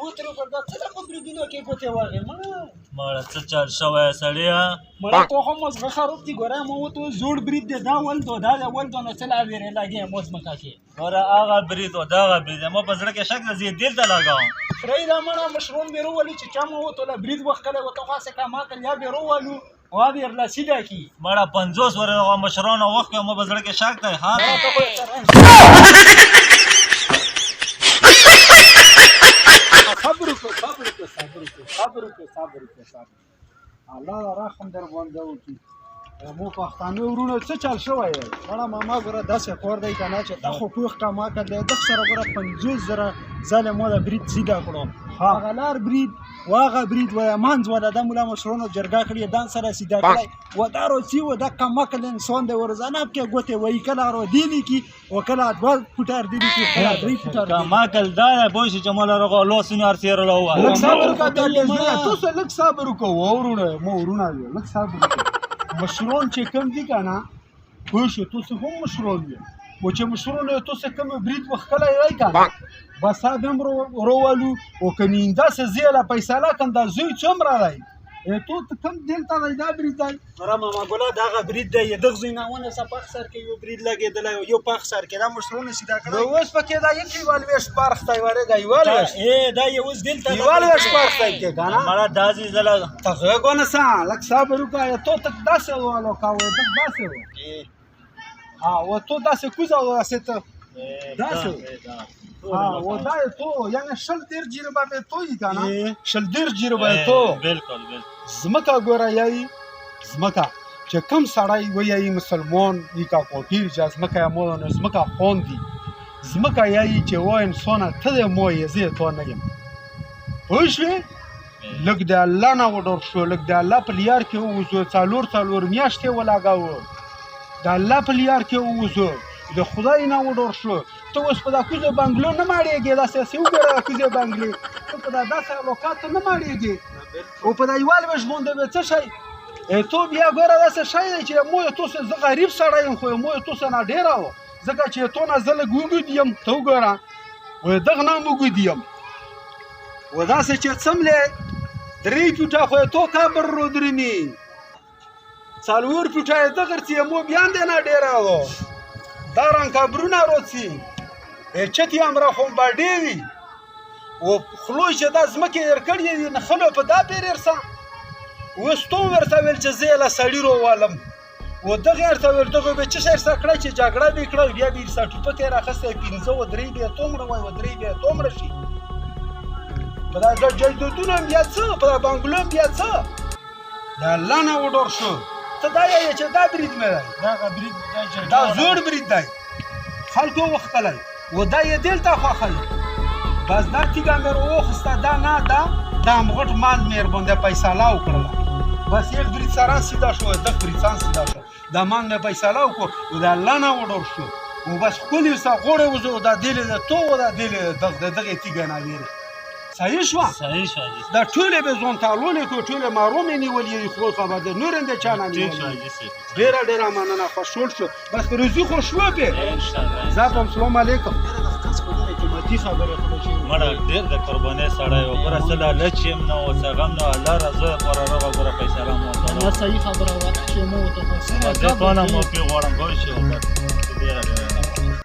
وترې پر دا څه د خو بریدونو کې ګوتې وهې مړه څه چل شوی سړیه مړه تو خو مزغه خراب دي ګوره ما وته زوړ برید دی دا ولدو دا د ولدو نه څه لا ویرې لګې مو ځمکه کې ګوره هغه برید او دغه برید ما په زړه کې شک ده زه یې دلته لګوم پرې دا مړه مشروم بې روولي چې چا ما وته له برید وخت کلی ورته خاصه کا ما کړ یا بې روولو وا بې لا سیده کی مړه 50 ورځې مشرانو وخت کې ما په زړه کې شک دی ها صبر الله رحم در باندې وکړي مو پښتانه ورونه څه چل شوی مړه ماما ګوره داسې کور دی که نه چې دا خو پوخ کا ما کړی د سره ګوره 50,000 ځله ما د برید سیده کړو هغه لار برید واغه برید و منځ ولا د مولا مشرونو جرګه کړی دان سره سیده کړی و دا روسی و د کمکل انسان د ورزانه کې ګوته وای کله رو دی کی او کله دوه فوټر دی کی کله درې فوټر کمکل دا بوش چې مولا رغو لو سینار سیر له و لک صبر وکړه تاسو لک صبر وکړو ورونه مو ورونه لک صبر مشرون چې کم دي کنه خو شو تاسو هم مشرون دي و چې مشرون تاسو کم برید وکړای وای کنه بس هم روالو او کنیندا سه زیاله پیسې کنده زوی څومره دی تو کم دلته دا برید دی رما ما ګولا دغه برید دی دغه زیناونه سپخ سر کې یو برید لګیدل یو پخ سر کې دا مشرون سیدا کړو اوس پکې دا یکی والويش پارخ تای وره دی والويش دا یو اوس دلته والويش پارخ تای کې کنه مړه دازي زله ته غونه سان لک صبر وکای ته تک داسه والو کاوه تک داسه ها و تو داسه کوزه واسه ته داسه و دا تو یعنی شل دیر جیربه به توی کنه شل دیر جیربه تو بالکل زمکا ګوره یای زمکا چې کم سړی وایي مسلمان نیکا کوپیر چې زمکا مو نه زمکا خون دي زمکا یای چې و انسان ته مو یې زه تو نه یم پوښې لګ د الله نه وډور شو لګ د الله په لیار کې وځو څالور میاشتې ولاګاو د الله په لیار کې وځو د خدای نه وډور شو ته اوس په دا کوزه بنگلو نه ماړېږې داسې وګوره کوزه بنگلې ته په دا داسې لوکات نه ماړېږې او په دا یوال وژبونده به څه شی تو بیا ګوره داسې شی دی چې مو تو سه زه غریب سړی یم خو مو تو سه نه ډېره و ځکه چې تو نه زه لږ وږد یم ته وګوره و دغه نه وږد یم و داسې چې څملې 3 فوټه خو تو کابر رو درنی څلور فوټه دغه چې مو بیان دی نه ډېره و داران کابرونه روڅي چتی امره خو باډې وي او خلوی چې دا ځمکې ورکړې دي نه خلو په دا پیرېرسه اوس تو ورته ویل چې زه له سړي رووالم و دغه ورته ویل دغه به څه شی ورسره کړی چې جګړه به یې کړه بیا به یې ورسره ټوپک یې راخیستی 15 و 3 بیا تومره وایي و 3 بیا تومره شي په دا جایدادونه هم بیا څه په دا بنګلو هم بیا څه د الله نه وډور شو ته دا یې چې دا برید مې دی دغه برید دا زوړ برید دی خلکو وختلی و دا یې دلته خوښل بس دا تیږه مې راوخسته دا نه دا همغټ مال مې ورباندې فیصله وکړله بس یک برید سران سیده شو دغه برید سان سیده شو دا مال مې فیصله وکړو و د الله نه وډور شو و بس ښکلي ورسره غوړې وځو دا دیلې د تو و دا دیلې دغې تیږه نه ویرې صحیح شوه دا ټولې به ځوان تالونې کړو ټولې مارو مې نیولې دي خو خبر ده نور هم د چا نه نیولې ډېره مننه خوشحال شو بس په روزي خو شوه پې زه سلام علیکم قیمتي خبرې خو چې مړه ډېر د قربانۍ سړی و ګوره څه لا لچ یم نه و څه غم نه الله رضا خوره رغه ګوره فیصله مو وکړه صحیح خبره وه چې مو ورته زه تا نه معافي غواړم ګوره چې ډېره